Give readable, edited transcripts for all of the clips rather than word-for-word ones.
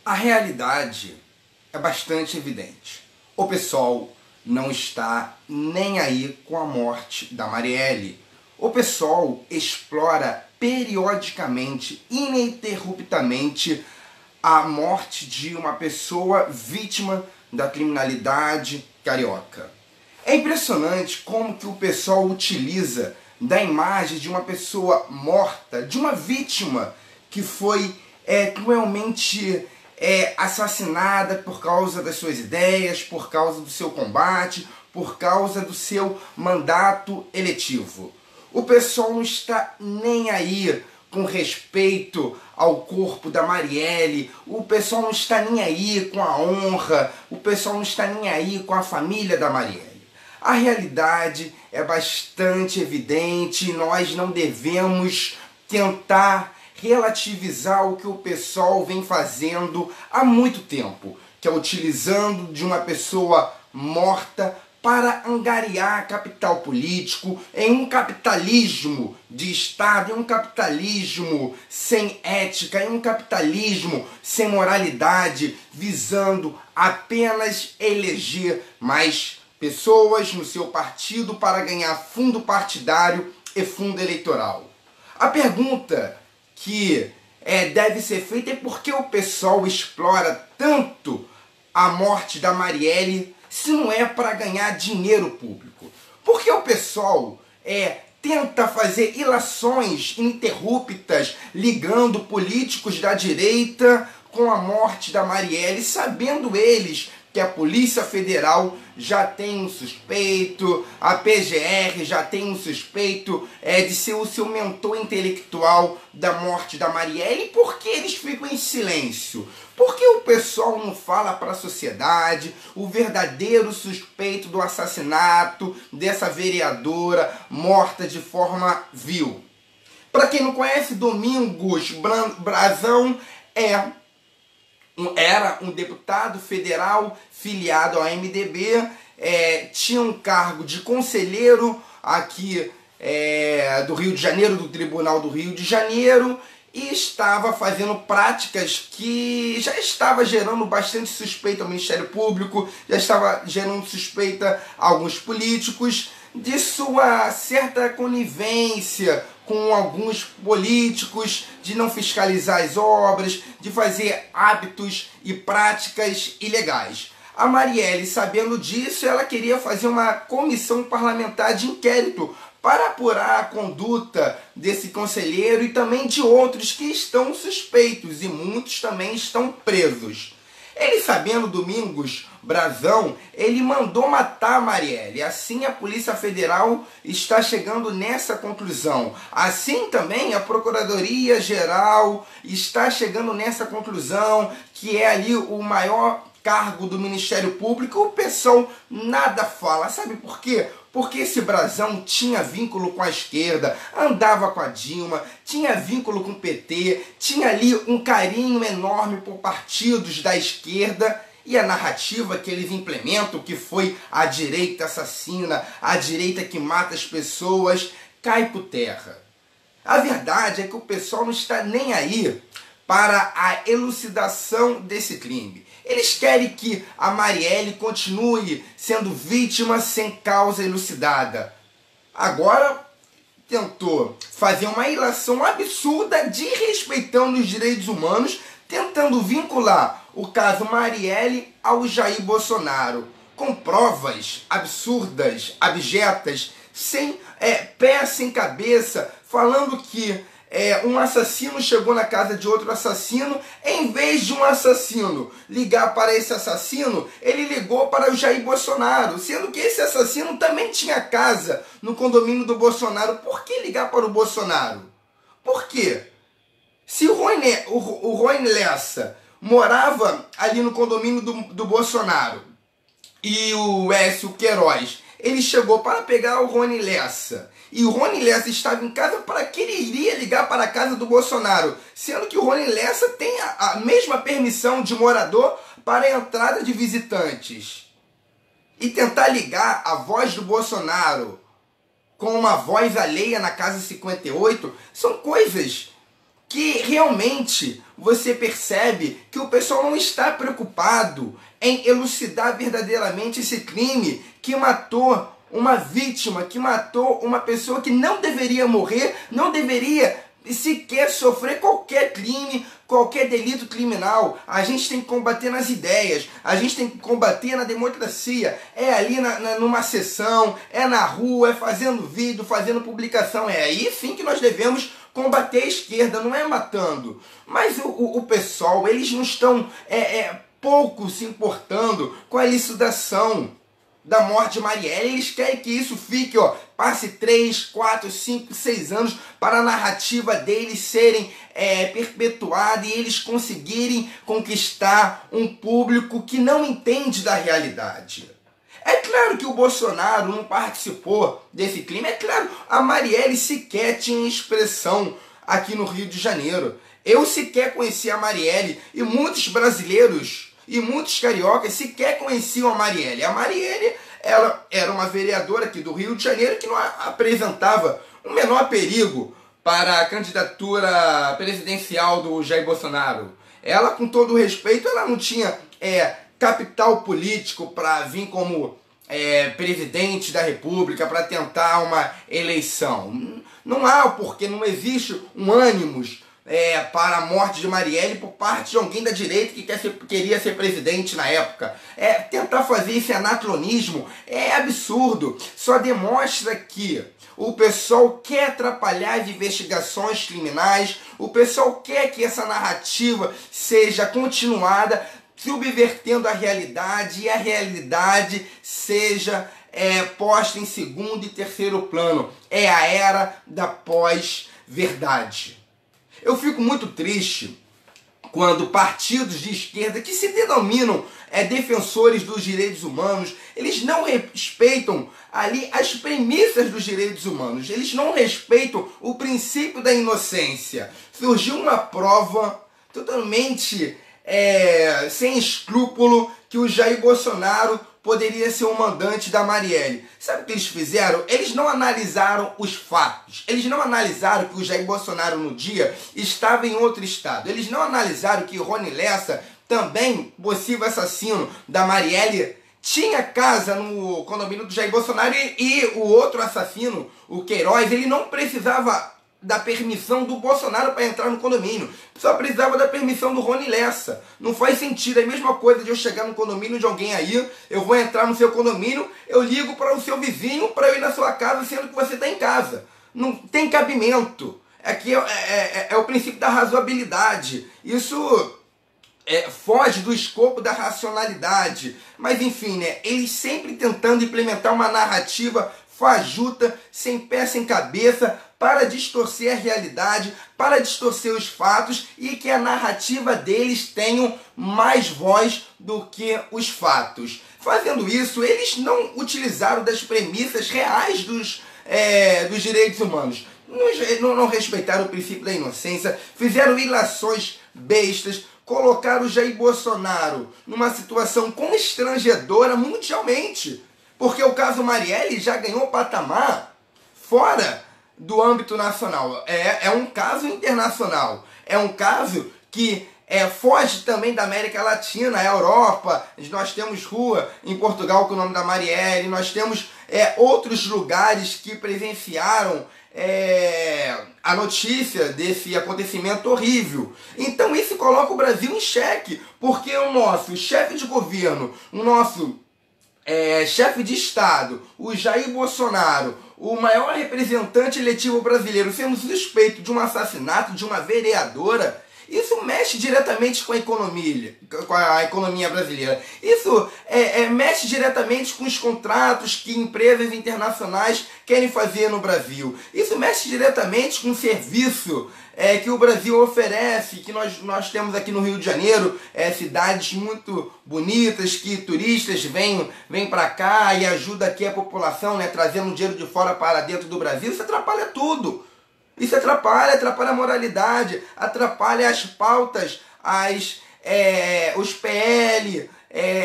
A realidade é bastante evidente. O pessoal não está nem aí com a morte da Marielle. O pessoal explora periodicamente, ininterruptamente, a morte de uma pessoa vítima da criminalidade carioca. É impressionante como que o pessoal utiliza da imagem de uma pessoa morta, de uma vítima que foi cruelmente assassinada por causa das suas ideias, por causa do seu combate, por causa do seu mandato eletivo. O pessoal não está nem aí com respeito ao corpo da Marielle, o pessoal não está nem aí com a honra, o pessoal não está nem aí com a família da Marielle. A realidade é bastante evidente e nós não devemos tentar relativizar o que o pessoal vem fazendo há muito tempo, que é utilizando de uma pessoa morta para angariar capital político em um capitalismo de Estado, em um capitalismo sem ética, em um capitalismo sem moralidade, visando apenas eleger mais pessoas no seu partido para ganhar fundo partidário e fundo eleitoral. A pergunta que deve ser feita é por que o pessoal explora tanto a morte da Marielle se não é para ganhar dinheiro público? Por que o pessoal tenta fazer ilações ininterruptas ligando políticos da direita com a morte da Marielle, sabendo eles que a Polícia Federal já tem um suspeito, a PGR já tem um suspeito de ser o seu mentor intelectual da morte da Marielle? E por que eles ficam em silêncio? Por que o pessoal não fala para a sociedade o verdadeiro suspeito do assassinato dessa vereadora morta de forma vil? Para quem não conhece, Domingos Brazão era um deputado federal filiado ao MDB, tinha um cargo de conselheiro aqui do Rio de Janeiro, do Tribunal do Rio de Janeiro, e estava fazendo práticas que já estava gerando bastante suspeita ao Ministério Público, já estava gerando suspeita a alguns políticos de sua certa conivência com alguns políticos, de não fiscalizar as obras, de fazer hábitos e práticas ilegais. A Marielle, sabendo disso, ela queria fazer uma comissão parlamentar de inquérito para apurar a conduta desse conselheiro e também de outros que estão suspeitos, e muitos também estão presos. Ele, sabendo, Domingos Brazão, ele mandou matar a Marielle. Assim a Polícia Federal está chegando nessa conclusão. Assim também a Procuradoria-Geral está chegando nessa conclusão, que é ali o maior cargo do Ministério Público. O pessoal nada fala. Sabe por quê? Porque esse Brazão tinha vínculo com a esquerda, andava com a Dilma, tinha vínculo com o PT, tinha ali um carinho enorme por partidos da esquerda, e a narrativa que eles implementam, que foi a direita assassina, a direita que mata as pessoas, cai por terra. A verdade é que o pessoal não está nem aí para a elucidação desse crime. Eles querem que a Marielle continue sendo vítima sem causa elucidada. Agora tentou fazer uma ilação absurda, desrespeitando os direitos humanos, tentando vincular o caso Marielle ao Jair Bolsonaro, com provas absurdas, abjetas, sem pé, sem cabeça, falando que um assassino chegou na casa de outro assassino. Em vez de um assassino ligar para esse assassino, ele ligou para o Jair Bolsonaro, sendo que esse assassino também tinha casa no condomínio do Bolsonaro. Por que ligar para o Bolsonaro? Por quê? Se o Rony Lessa morava ali no condomínio do Bolsonaro e o Écio Queiroz, ele chegou para pegar o Rony Lessa, e o Rony Lessa estava em casa, para que ele iria ligar para a casa do Bolsonaro? Sendo que o Rony Lessa tem a mesma permissão de morador para a entrada de visitantes. E tentar ligar a voz do Bolsonaro com uma voz alheia na Casa 58 são coisas que realmente você percebe que o pessoal não está preocupado em elucidar verdadeiramente esse crime que matou uma vítima, que matou uma pessoa que não deveria morrer, não deveria sequer sofrer qualquer crime, qualquer delito criminal. A gente tem que combater nas ideias, a gente tem que combater na democracia. É ali numa sessão, é na rua, é fazendo vídeo, fazendo publicação. É aí sim que nós devemos combater a esquerda, não é matando. Mas o pessoal, eles não estão pouco se importando com a elucidação da morte de Marielle. Eles querem que isso fique, passe 3, 4, 5, 6 anos para a narrativa deles serem perpetuada e eles conseguirem conquistar um público que não entende da realidade. É claro que o Bolsonaro não participou desse crime, é claro, a Marielle sequer tinha expressão aqui no Rio de Janeiro. Eu sequer conhecia a Marielle e muitos brasileiros e muitos cariocas sequer conheciam a Marielle. A Marielle, ela era uma vereadora aqui do Rio de Janeiro que não apresentava o menor perigo para a candidatura presidencial do Jair Bolsonaro. Ela, com todo o respeito, ela não tinha capital político para vir como presidente da República, para tentar uma eleição. Não há, porque não existe um ânimos para a morte de Marielle por parte de alguém da direita que queria ser presidente na época. Tentar fazer esse anacronismo é absurdo. Só demonstra que o pessoal quer atrapalhar as investigações criminais, o pessoal quer que essa narrativa seja continuada, subvertendo a realidade, e a realidade seja posta em segundo e terceiro plano. É a era da pós-verdade. Eu fico muito triste quando partidos de esquerda que se denominam defensores dos direitos humanos, eles não respeitam ali as premissas dos direitos humanos, eles não respeitam o princípio da inocência. Surgiu uma prova totalmente sem escrúpulo que o Jair Bolsonaro poderia ser o mandante da Marielle. Sabe o que eles fizeram? Eles não analisaram os fatos. Eles não analisaram que o Jair Bolsonaro no dia estava em outro estado. Eles não analisaram que o Rony Lessa, também possível assassino da Marielle, tinha casa no condomínio do Jair Bolsonaro e o outro assassino, o Queiroz, ele não precisava da permissão do Bolsonaro para entrar no condomínio. Só precisava da permissão do Rony Lessa. Não faz sentido. É a mesma coisa de eu chegar no condomínio de alguém aí, eu vou entrar no seu condomínio, eu ligo para o seu vizinho para eu ir na sua casa, sendo que você está em casa. Não tem cabimento. Aqui é o princípio da razoabilidade. Isso foge do escopo da racionalidade. Mas enfim, eles sempre tentando implementar uma narrativa fajuta, sem pé, sem cabeça, para distorcer a realidade, para distorcer os fatos e que a narrativa deles tenha mais voz do que os fatos. Fazendo isso, eles não utilizaram das premissas reais dos direitos humanos. Não respeitaram o princípio da inocência, fizeram ilações bestas, colocaram o Jair Bolsonaro numa situação constrangedora mundialmente. Porque o caso Marielle já ganhou patamar fora do âmbito nacional. É um caso internacional. É um caso que foge também da América Latina, a Europa. Nós temos rua em Portugal com o nome da Marielle. Nós temos outros lugares que presenciaram a notícia desse acontecimento horrível. Então isso coloca o Brasil em xeque. Porque o nosso chefe de governo, o nosso chefe de Estado, o Jair Bolsonaro, o maior representante eletivo brasileiro, sendo suspeito de um assassinato de uma vereadora, isso mexe diretamente com a economia brasileira. Isso mexe diretamente com os contratos que empresas internacionais querem fazer no Brasil. Isso mexe diretamente com o serviço que o Brasil oferece, que nós temos aqui no Rio de Janeiro, cidades muito bonitas, que turistas vêm para cá e ajudam aqui a população, trazendo dinheiro de fora para dentro do Brasil. Isso atrapalha tudo. Isso atrapalha a moralidade, atrapalha as pautas, os PL,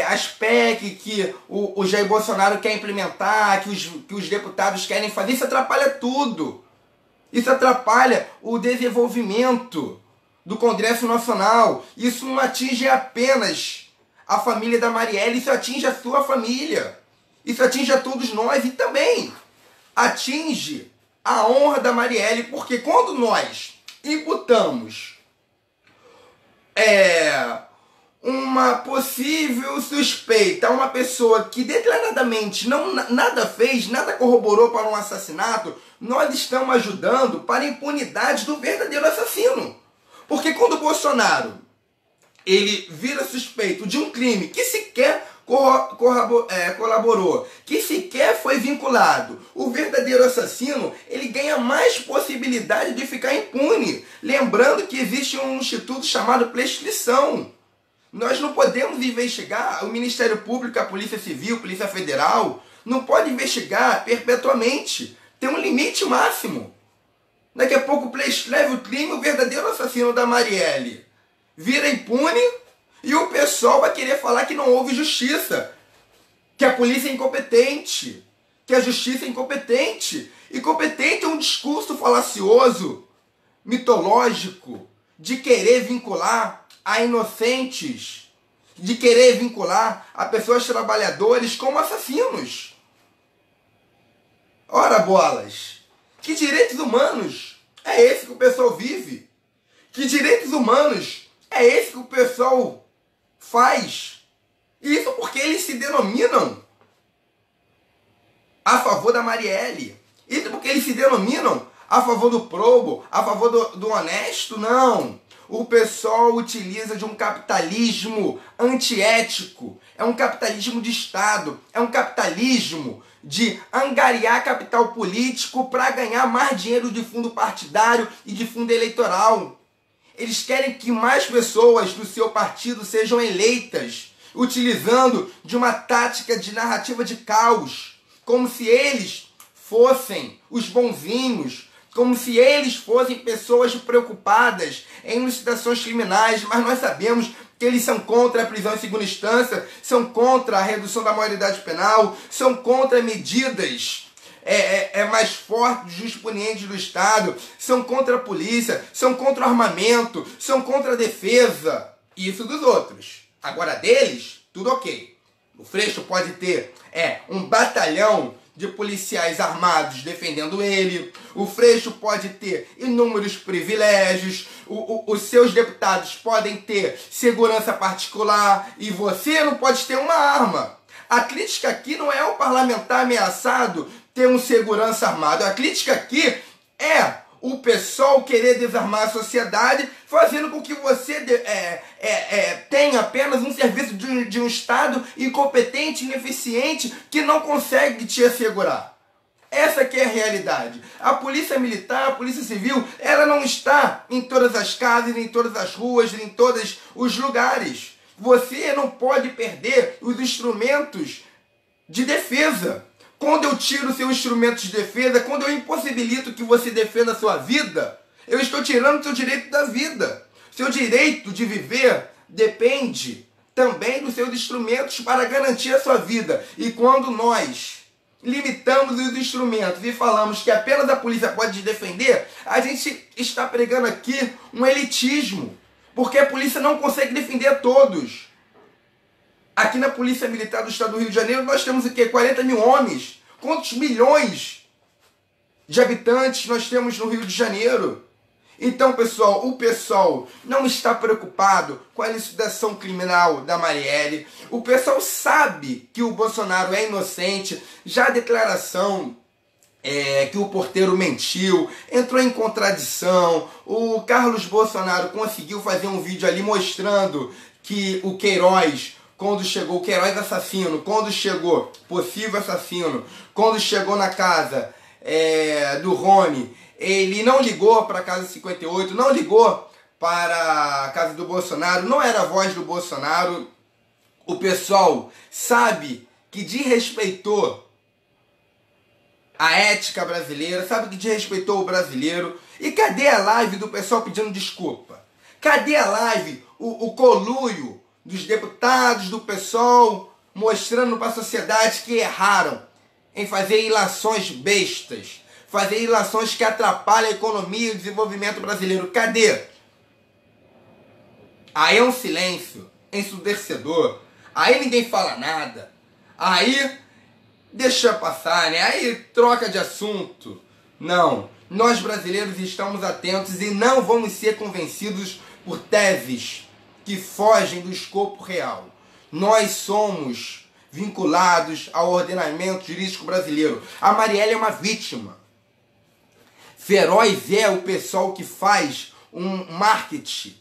as PEC que o Jair Bolsonaro quer implementar, que os deputados querem fazer. Isso atrapalha tudo. Isso atrapalha o desenvolvimento do Congresso Nacional. Isso não atinge apenas a família da Marielle, isso atinge a sua família. Isso atinge a todos nós e também atinge a honra da Marielle, porque quando nós imputamos uma possível suspeita a uma pessoa que declaradamente nada fez, nada corroborou para um assassinato, nós estamos ajudando para a impunidade do verdadeiro assassino. Porque quando o Bolsonaro ele vira suspeito de um crime que sequer colaborou, que sequer foi vinculado, o verdadeiro assassino ele ganha mais possibilidade de ficar impune. Lembrando que existe um instituto chamado prescrição. Nós não podemos investigar, o Ministério Público, a Polícia Civil, a Polícia Federal, não pode investigar perpetuamente. Tem um limite máximo. Daqui a pouco prescreve o crime, o verdadeiro assassino da Marielle vira impune e o pessoal vai querer falar que não houve justiça, que a polícia é incompetente, que a justiça é incompetente. Incompetente é um discurso falacioso, mitológico, de querer vincular a inocentes, de querer vincular a pessoas trabalhadoras como assassinos. Ora bolas, que direitos humanos é esse que o pessoal vive? Que direitos humanos é esse que o pessoal faz? Isso porque eles se denominam a favor da Marielle. Isso porque eles se denominam a favor do probo, a favor do honesto. Não. O pessoal utiliza de um capitalismo antiético. É um capitalismo de Estado. É um capitalismo de angariar capital político para ganhar mais dinheiro de fundo partidário e de fundo eleitoral. Eles querem que mais pessoas do seu partido sejam eleitas, utilizando de uma tática de narrativa de caos, como se eles fossem os bonzinhos, como se eles fossem pessoas preocupadas em elucidações criminais, mas nós sabemos que eles são contra a prisão em segunda instância, são contra a redução da maioridade penal, são contra medidas mais fortes, jurisprudentes do Estado, são contra a polícia, são contra o armamento, são contra a defesa, isso dos outros. Agora deles, tudo ok. O Freixo pode ter um batalhão de policiais armados defendendo ele, o Freixo pode ter inúmeros privilégios, os seus deputados podem ter segurança particular e você não pode ter uma arma. A crítica aqui não é o parlamentar ameaçado ter um segurança armado, a crítica aqui é o pessoal querer desarmar a sociedade, fazendo com que você tenha apenas um serviço de um Estado incompetente, ineficiente, que não consegue te assegurar. Essa que é a realidade. A polícia militar, a polícia civil, ela não está em todas as casas, em todas as ruas, em todos os lugares. Você não pode perder os instrumentos de defesa. Quando eu tiro o seu instrumento de defesa, quando eu impossibilito que você defenda a sua vida, eu estou tirando o seu direito da vida. Seu direito de viver depende também dos seus instrumentos para garantir a sua vida. E quando nós limitamos os instrumentos e falamos que apenas a polícia pode te defender, a gente está pregando aqui um elitismo, porque a polícia não consegue defender a todos. Aqui na Polícia Militar do Estado do Rio de Janeiro nós temos o quê? 40 mil homens. Quantos milhões de habitantes nós temos no Rio de Janeiro? Então, pessoal, o pessoal não está preocupado com a elucidação criminal da Marielle. O pessoal sabe que o Bolsonaro é inocente. Já a declaração que o porteiro mentiu, entrou em contradição. O Carlos Bolsonaro conseguiu fazer um vídeo ali mostrando que o Queiroz, quando chegou, o Queiroz assassino, quando chegou, possível assassino, quando chegou na casa do Rony, ele não ligou para a casa 58, não ligou para a casa do Bolsonaro, não era a voz do Bolsonaro. O pessoal sabe que desrespeitou a ética brasileira, sabe que desrespeitou o brasileiro. E cadê a live do pessoal pedindo desculpa? Cadê a live, o conluio dos deputados, do pessoal, mostrando para a sociedade que erraram em fazer ilações bestas, fazer ilações que atrapalham a economia e o desenvolvimento brasileiro. Cadê? Aí é um silêncio ensurdecedor. Aí ninguém fala nada. Aí deixa passar, né? Aí troca de assunto. Não. Nós brasileiros estamos atentos e não vamos ser convencidos por teses que fogem do escopo real. Nós somos vinculados ao ordenamento jurídico brasileiro. A Marielle é uma vítima. Feroz é o pessoal que faz um marketing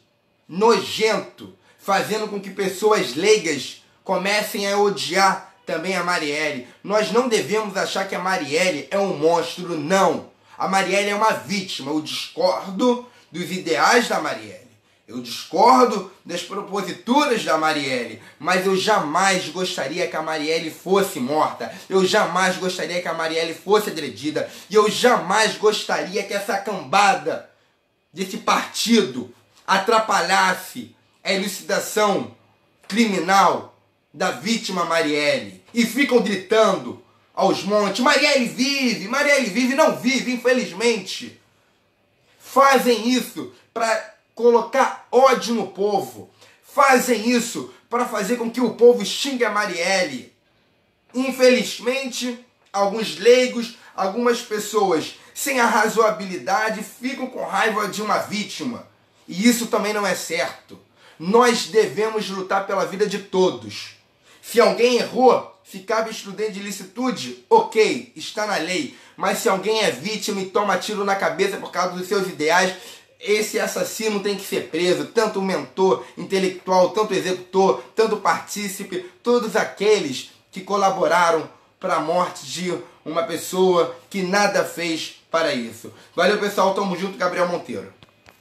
nojento, fazendo com que pessoas leigas comecem a odiar também a Marielle. Nós não devemos achar que a Marielle é um monstro, não. A Marielle é uma vítima. Eu discordo dos ideais da Marielle. Eu discordo das proposituras da Marielle, mas eu jamais gostaria que a Marielle fosse morta. Eu jamais gostaria que a Marielle fosse agredida. E eu jamais gostaria que essa cambada desse partido atrapalhasse a elucidação criminal da vítima Marielle. E ficam gritando aos montes: Marielle vive, não vive, infelizmente. Fazem isso para colocar ódio no povo. Fazem isso para fazer com que o povo xingue a Marielle. Infelizmente, alguns leigos, algumas pessoas sem a razoabilidade ficam com raiva de uma vítima. E isso também não é certo. Nós devemos lutar pela vida de todos. Se alguém errou, se cabe excludente de ilicitude, ok, está na lei. Mas se alguém é vítima e toma tiro na cabeça por causa dos seus ideais, esse assassino tem que ser preso. Tanto o mentor intelectual, tanto o executor, tanto o partícipe, todos aqueles que colaboraram para a morte de uma pessoa que nada fez para isso. Valeu, pessoal, tamo junto, Gabriel Monteiro.